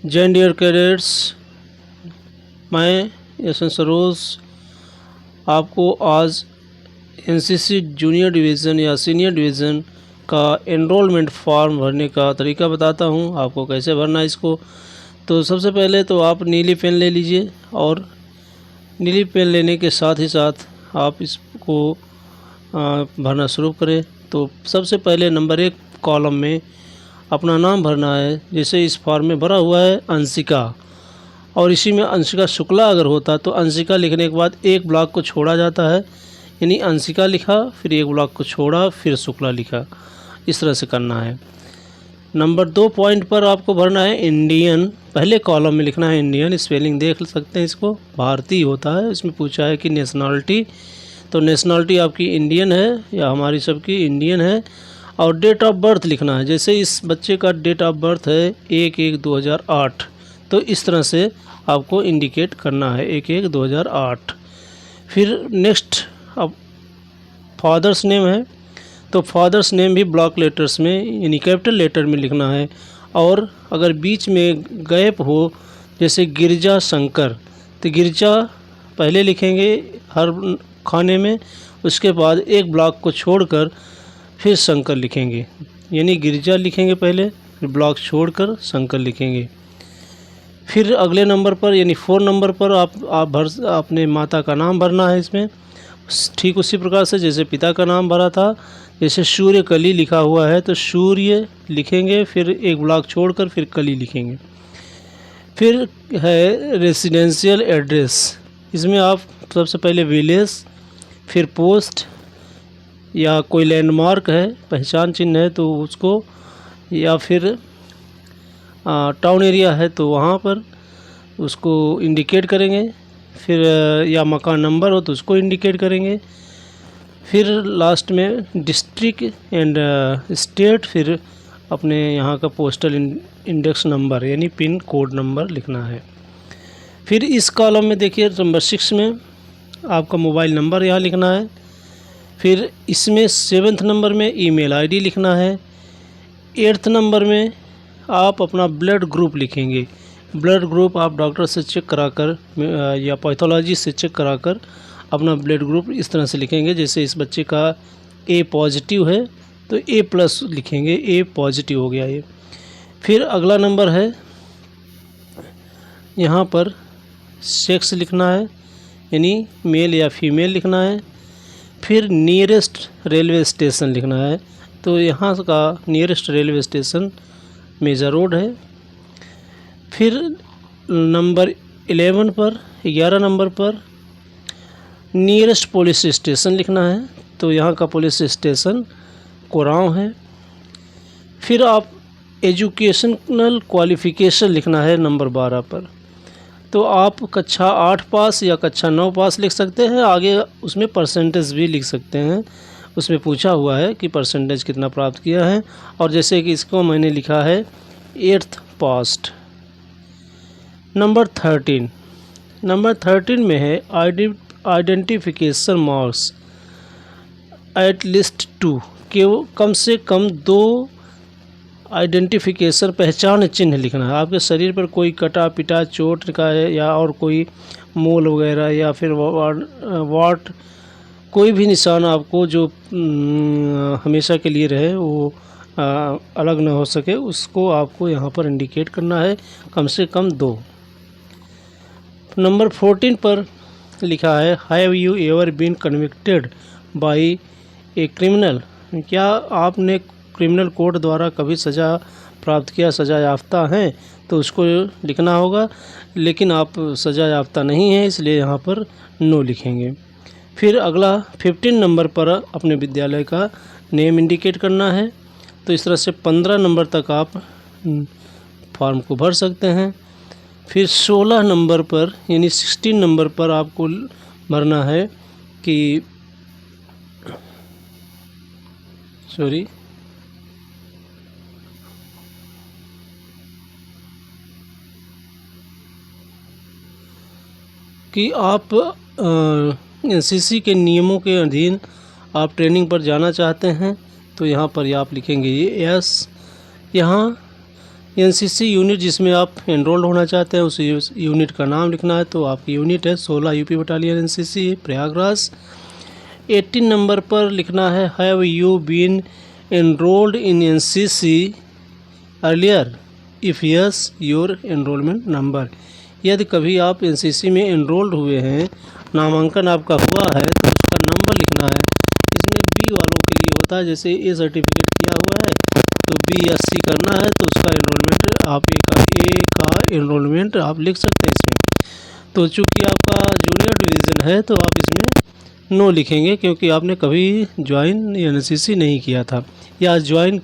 जय dear cadets, मैं यशवंत सरोज आपको आज एनसीसी जूनियर डिवीज़न या सीनियर डिवीज़न का एनरोलमेंट फॉर्म भरने का तरीका बताता हूं, आपको कैसे भरना है इसको। तो सबसे पहले तो आप नीली पेन ले लीजिए और नीली पेन लेने के साथ ही साथ आप इसको भरना शुरू करें। तो सबसे पहले नंबर 1 कॉलम में अपना नाम भरना है। जैसे इस फॉर्म में भरा हुआ है अंशिका, और इसी में अंशिका शुक्ला अगर होता तो अंशिका लिखने के बाद एक ब्लॉक को छोड़ा जाता है, यानी अंशिका लिखा फिर एक ब्लॉक को छोड़ा फिर शुक्ला लिखा, इस तरह से करना है। नंबर 2 पॉइंट पर आपको भरना है इंडियन। पहले कॉलम में लिखना है इंडियन, स्पेलिंग देख सकते हैं इसको, भारतीय होता है। इसमें पूछा है कि नेशनलिटी, तो नेशनलिटी आपकी इंडियन है या हमारी सबकी इंडियन है। और डेट ऑफ बर्थ लिखना है। जैसे इस बच्चे का डेट ऑफ बर्थ है 1/1/2008, तो इस तरह से आपको इंडिकेट करना है 1/1/2008। फिर नेक्स्ट अब फादर्स नेम है, तो फादर्स नेम भी ब्लॉक लेटर्स में यानी कैपिटल लेटर में लिखना है। और अगर बीच में गैप हो, जैसे गिरजा शंकर, तो गिरजा पहले लिखेंगे हर खाने में, उसके बाद एक ब्लॉक को छोड़कर फिर शंकर लिखेंगे, यानी गिरजा लिखेंगे पहले फिर ब्लॉक छोड़कर शंकर लिखेंगे। फिर अगले नंबर पर यानी 4 नंबर पर आप अपने माता का नाम भरना है इसमें, ठीक उसी प्रकार से जैसे पिता का नाम भरा था। जैसे सूर्य कली लिखा हुआ है तो सूर्य लिखेंगे फिर एक ब्लॉक छोड़कर फिर कली लिखेंगे। फिर है रेसिडेंशियल एड्रेस, इसमें आप सबसे पहले विलेज, फिर पोस्ट या कोई लैंडमार्क है, पहचान चिन्ह है तो उसको, या फिर टाउन एरिया है तो वहाँ पर उसको इंडिकेट करेंगे। फिर या मकान नंबर हो तो उसको इंडिकेट करेंगे। फिर लास्ट में डिस्ट्रिक्ट एंड स्टेट, फिर अपने यहाँ का पोस्टल इंडेक्स नंबर यानी पिन कोड नंबर लिखना है। फिर इस कॉलम में देखिए नंबर 6 में आपका मोबाइल नंबर यहाँ लिखना है। फिर इसमें 7th नंबर में ईमेल आईडी लिखना है। 8th नंबर में आप अपना ब्लड ग्रुप लिखेंगे। ब्लड ग्रुप आप डॉक्टर से चेक कराकर या पैथोलॉजी से चेक कराकर अपना ब्लड ग्रुप इस तरह से लिखेंगे। जैसे इस बच्चे का ए पॉजिटिव है तो A+ लिखेंगे, ए पॉजिटिव हो गया ये। फिर अगला नंबर है, यहाँ पर सेक्स लिखना है, यानी मेल या फीमेल लिखना है। फिर नियरेस्ट रेलवे स्टेशन लिखना है, तो यहाँ का नियरेस्ट रेलवे स्टेशन मेजा रोड है। फिर नंबर 11 नंबर पर नियरेस्ट पुलिस स्टेशन लिखना है, तो यहाँ का पुलिस स्टेशन कोरांव है। फिर आप एजुकेशनल क्वालिफ़िकेशन लिखना है नंबर 12 पर, तो आप कक्षा 8 पास या कक्षा 9 पास लिख सकते हैं, आगे उसमें परसेंटेज भी लिख सकते हैं। उसमें पूछा हुआ है कि परसेंटेज कितना प्राप्त किया है, और जैसे कि इसको मैंने लिखा है 8th पास्ट। नंबर 13 में है आइडेंटिफिकेशन मार्क्स एटलीस्ट 2, कि कम से कम 2 आइडेंटिफिकेशन पहचान चिन्ह लिखना है। आपके शरीर पर कोई कटा पिटा चोट का है या और कोई मोल वगैरह या फिर वाट, कोई भी निशान आपको जो हमेशा के लिए रहे, वो अलग ना हो सके, उसको आपको यहाँ पर इंडिकेट करना है, कम से कम 2। नंबर 14 पर लिखा है have you ever been convicted by a criminal, क्या आपने क्रिमिनल कोर्ट द्वारा कभी सज़ा प्राप्त किया, सज़ा याफ्ता हैं, तो उसको लिखना होगा। लेकिन आप सज़ा याफ्ता नहीं है इसलिए यहाँ पर नो लिखेंगे। फिर अगला 15 नंबर पर अपने विद्यालय का नेम इंडिकेट करना है। तो इस तरह से 15 नंबर तक आप फॉर्म को भर सकते हैं। फिर 16 नंबर पर यानी 16 नंबर पर आपको भरना है कि कि आप एनसीसी के नियमों के अधीन आप ट्रेनिंग पर जाना चाहते हैं, तो यहाँ पर आप लिखेंगे ये यस। यहाँ एनसीसी यूनिट जिसमें आप एनरोल्ड होना चाहते हैं उस यूनिट का नाम लिखना है। तो आपकी यूनिट है 16 UP battalion NCC Prayagraj. 18 number पर लिखना है have you been enrolled in NCC earlier, if yes your enrolment number. यदि कभी आप एनसीसी में एनरोल्ड हुए हैं, नामांकन आपका हुआ है, तो उसका नंबर लिखना है। इसमें बी वालों के लिए होता है, जैसे ए सर्टिफिकेट किया हुआ है तो BSc करना है तो उसका एनरोलमेंट आप ए का एनरोलमेंट आप लिख सकते हैं इसमें। तो चूँकि आपका जूनियर डिवीज़न है तो आप इसमें नो लिखेंगे, क्योंकि आपने कभी ज्वाइन एनसीसी नहीं किया था, या ज्वाइन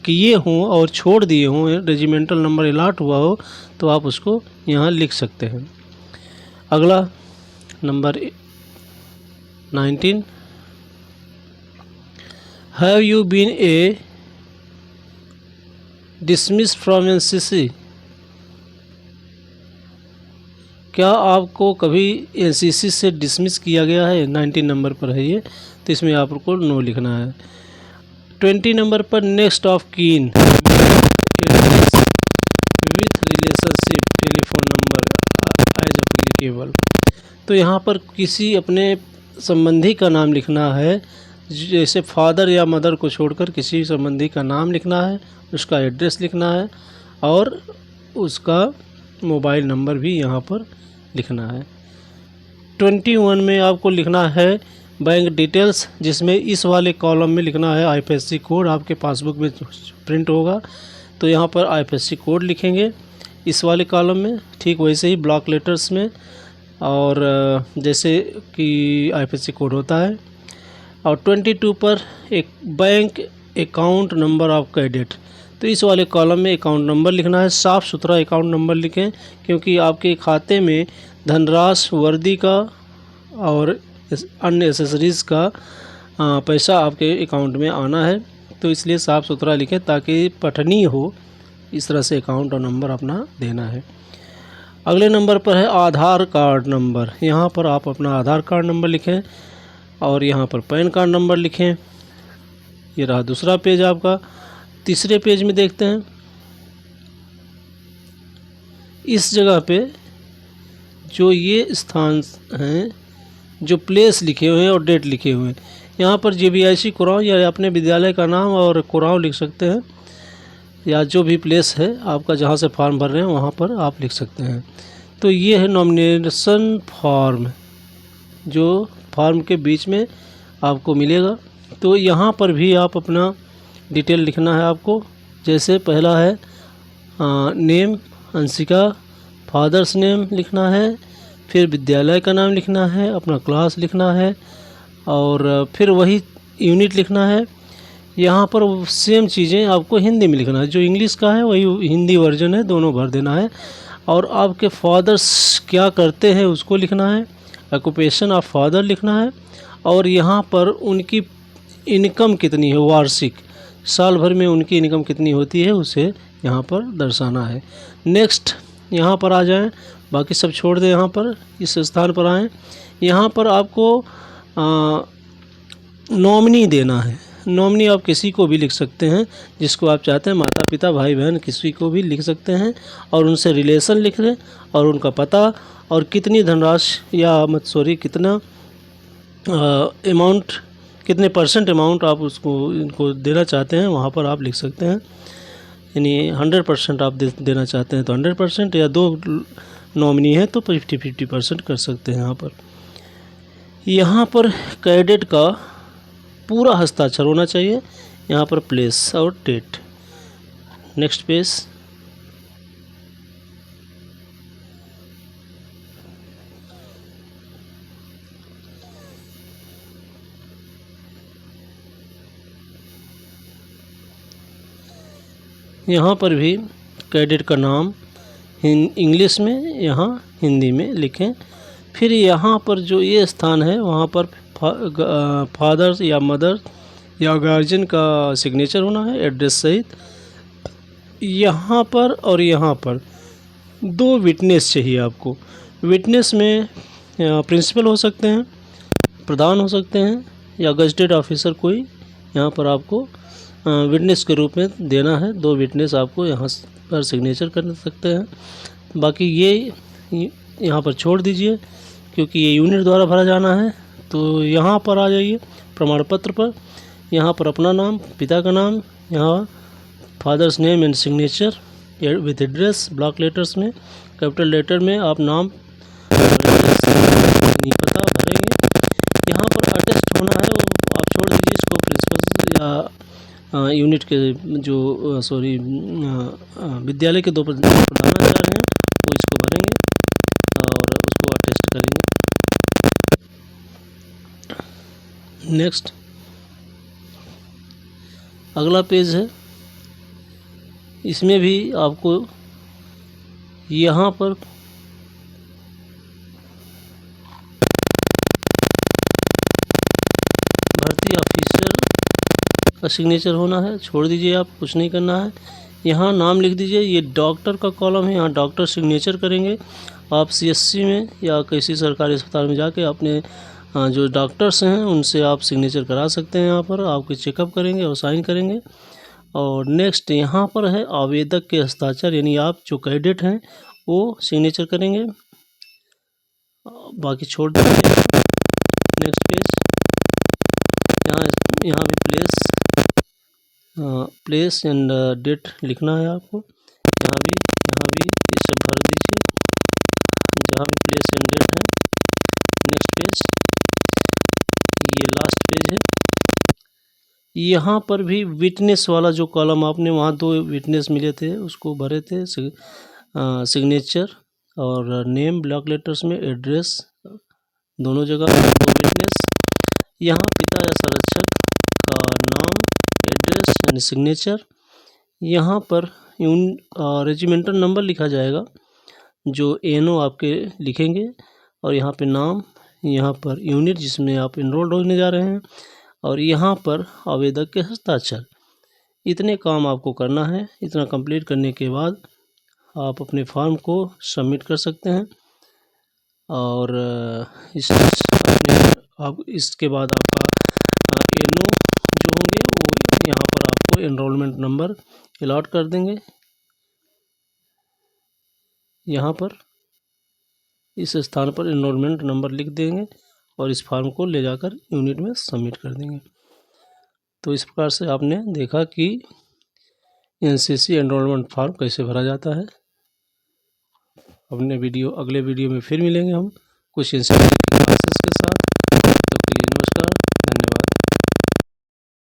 किए हों और छोड़ दिए हों, रेजिमेंटल नंबर अलॉट हुआ हो, तो आप उसको यहाँ लिख सकते हैं। अगला number 19, have you been a dismiss from NCC. क्या आपको कभी एनसीसी से डिसमिस किया गया है? 19 नंबर पर है ये, तो इसमें आपको नो लिखना है। 20 नंबर पर next of kin with relationship telephone number as applicable. तो यहाँ पर किसी अपने संबंधी का नाम लिखना है, जैसे फादर या मदर को छोड़कर किसी संबंधी का नाम लिखना है, उसका एड्रेस लिखना है और उसका मोबाइल नंबर भी यहाँ पर लिखना है। 21 में आपको लिखना है बैंक डिटेल्स, जिसमें इस वाले कॉलम में लिखना है IFSC कोड, आपके पासबुक में प्रिंट होगा तो यहाँ पर IFSC कोड लिखेंगे इस वाले कॉलम में, ठीक वैसे ही ब्लॉक लेटर्स में, और जैसे कि IFSC कोड होता है। और 22 पर एक bank account number of cadet, तो इस वाले कॉलम में अकाउंट नंबर लिखना है, साफ़ सुथरा अकाउंट नंबर लिखें, क्योंकि आपके खाते में धनराशि, वर्दी का और अन्य एसेसरीज़ का पैसा आपके अकाउंट में आना है, तो इसलिए साफ़ सुथरा लिखें ताकि पठनीय हो। इस तरह से अकाउंट और नंबर अपना देना है। अगले नंबर पर है आधार कार्ड नंबर। यहाँ पर आप अपना आधार कार्ड नंबर लिखें और यहाँ पर पैन कार्ड नंबर लिखें। ये रहा दूसरा पेज आपका। तीसरे पेज में देखते हैं, इस जगह पे जो ये स्थान हैं, जो प्लेस लिखे हुए हैं और डेट लिखे हुए हैं, यहाँ पर JBIC कुराऊं या अपने विद्यालय का नाम और कुराऊं लिख सकते हैं, या जो भी प्लेस है आपका जहाँ से फॉर्म भर रहे हैं वहाँ पर आप लिख सकते हैं। तो ये है नॉमिनेशन फॉर्म, जो फॉर्म के बीच में आपको मिलेगा। तो यहाँ पर भी आप अपना डिटेल लिखना है आपको, जैसे पहला है नेम अंशिका, फादर्स नेम लिखना है, फिर विद्यालय का नाम लिखना है, अपना क्लास लिखना है और फिर वही यूनिट लिखना है। यहाँ पर सेम चीज़ें आपको हिंदी में लिखना है, जो इंग्लिश का है वही हिंदी वर्जन है, दोनों भर देना है। और आपके फादर्स क्या करते हैं उसको लिखना है, ऑक्यूपेशन ऑफ फादर लिखना है, और यहाँ पर उनकी इनकम कितनी है वार्षिक, साल भर में उनकी इनकम कितनी होती है उसे यहाँ पर दर्शाना है। नेक्स्ट यहाँ पर आ जाएं, बाकी सब छोड़ दें, यहाँ पर इस स्थान पर आएँ। यहाँ पर आपको नॉमिनी देना है। नॉमिनी आप किसी को भी लिख सकते हैं जिसको आप चाहते हैं, माता पिता भाई बहन किसी को भी लिख सकते हैं, और उनसे रिलेशन लिख लें और उनका पता और कितनी धनराशि या कितना अमाउंट, कितने % अमाउंट आप उसको इनको देना चाहते हैं वहाँ पर आप लिख सकते हैं। यानी 100% आप देना चाहते हैं तो 100%, या 2 नॉमिनी है तो 50-50% कर सकते हैं। यहाँ पर कैडेट का पूरा हस्ताक्षर होना चाहिए, यहाँ पर प्लेस और डेट। Next page. यहाँ पर भी कैडेट का नाम इंग्लिश में, यहाँ हिंदी में लिखें। फिर यहाँ पर जो ये स्थान है वहाँ पर फादर या मदर या गार्जियन का सिग्नेचर होना है एड्रेस सहित। यहाँ पर और यहाँ पर 2 विटनेस चाहिए आपको। विटनेस में प्रिंसिपल हो सकते हैं, प्रधान हो सकते हैं, या गजटेड ऑफिसर कोई यहाँ पर आपको विटनेस के रूप में देना है। 2 विटनेस आपको यहाँ पर सिग्नेचर कर सकते हैं। बाकी ये यहाँ पर छोड़ दीजिए क्योंकि ये यूनिट द्वारा भरा जाना है। तो यहाँ पर आ जाइए प्रमाण पत्र पर, यहाँ पर अपना नाम, पिता का नाम, यहाँ father's name and signature with address, block letters में, कैपिटल लेटर में आप नाम पता भरेंगे। यहाँ पर अटेस्ट होना है वो आप छोड़ दीजिए इसको, प्रिंसिपल या यूनिट के जो विद्यालय के 2 प्रधानाचार्य हैं वो इसको भरेंगे और उसको अटेस्ट करेंगे। नेक्स्ट अगला पेज है, इसमें भी आपको यहाँ पर भर्ती ऑफिसर का सिग्नेचर होना है, छोड़ दीजिए आप, कुछ नहीं करना है। यहाँ नाम लिख दीजिए, ये डॉक्टर का कॉलम है, यहाँ डॉक्टर सिग्नेचर करेंगे। आप CSC में या किसी सरकारी अस्पताल में जाके अपने जो डॉक्टर्स हैं उनसे आप सिग्नेचर करा सकते हैं। यहाँ पर आपके चेकअप करेंगे और साइन करेंगे। और नेक्स्ट यहाँ पर है आवेदक के हस्ताक्षर, यानी आप जो कैडेट हैं वो सिग्नेचर करेंगे, बाकी छोड़ दीजिए। नेक्स्ट पेज, यहाँ भी प्लेस एंड डेट लिखना है आपको। यहाँ भी ये सब भर दीजिए जहाँ भी प्लेस एंड डेट है। नेक्स्ट पेज, ये लास्ट पेज है। यहाँ पर भी विटनेस वाला जो कॉलम आपने वहाँ 2 विटनेस मिले थे उसको भरे थे, सिग्नेचर और नेम ब्लॉक लेटर्स में, एड्रेस दोनों जगह 2 विटनेस। यहाँ पिता या संरक्षक का नाम, एड्रेस एंड सिग्नेचर। यहाँ पर रेजिमेंटल नंबर लिखा जाएगा जो ANO आपके लिखेंगे, और यहाँ पे नाम, यहाँ पर यूनिट जिसमें आप इनरोल्ड होने जा रहे हैं, और यहाँ पर आवेदक के हस्ताक्षर। इतने काम आपको करना है। इतना कंप्लीट करने के बाद आप अपने फॉर्म को सबमिट कर सकते हैं। और इसके बाद आपका ANO जो होंगे वो यहाँ पर आपको एनरोलमेंट नंबर अलॉट कर देंगे। यहाँ पर इस स्थान पर एनरोलमेंट नंबर लिख देंगे और इस फॉर्म को ले जाकर यूनिट में सबमिट कर देंगे। तो इस प्रकार से आपने देखा कि NCC एनरोलमेंट फॉर्म कैसे भरा जाता है। अगले वीडियो में फिर मिलेंगे हम कुछ इंस्ट्रक्शन